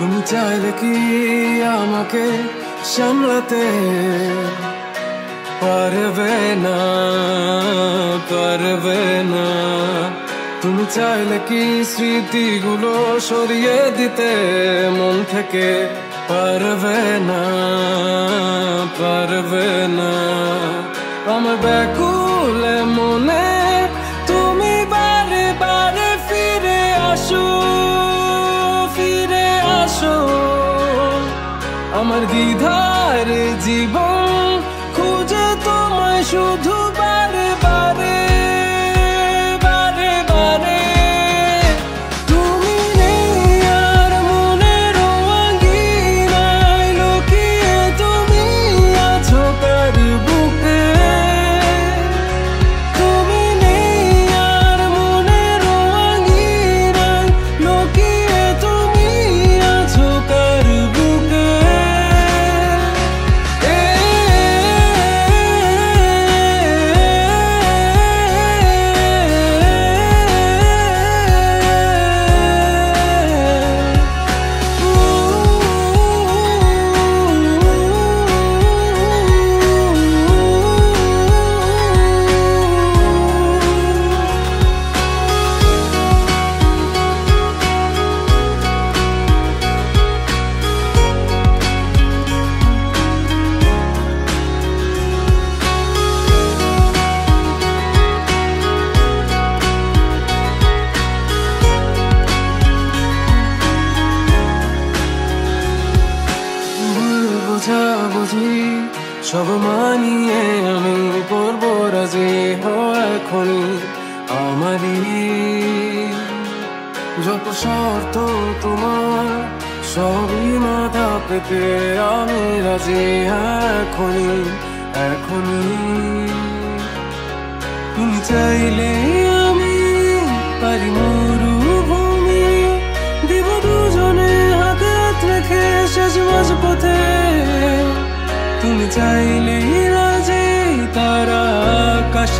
তুমি চাইলে কি আমাকে সামলাতে পারবে না, পারবে না। তুমি চাইলে কি স্মৃতিগুলো সরিয়ে দিতে মন থেকে পারবে না, পারবে না। আমার ব্যাকুল মনে তুমি বারে বারে ফিরে আসো, ফিরে আসো। আমার দ্বিধার জীবন খুঁজে তোমায় শুধু বারে বারে, বারে বারে। তুমি নেই আর মনের আঙিনায়, লুকিয়ে তুমি আছো কার বুকে। তুমি নেই আর মনের আঙিনায়, লুকিয়ে তুমি আছো কার বুকে। বুঝি সব মানিয়ে আমি করবো রাজি, এখনই আমারই যত শর্ত তোমার সবই মাথা পেতে আমি রাজি, এখনই এখনই। তুমি চাইলে আমি পারি মরুভূমি, দিব দুজনে হাতে হাত রেখে শেষ মাঝ পথে। তুমি চাইলে রাজি তারা আকাশ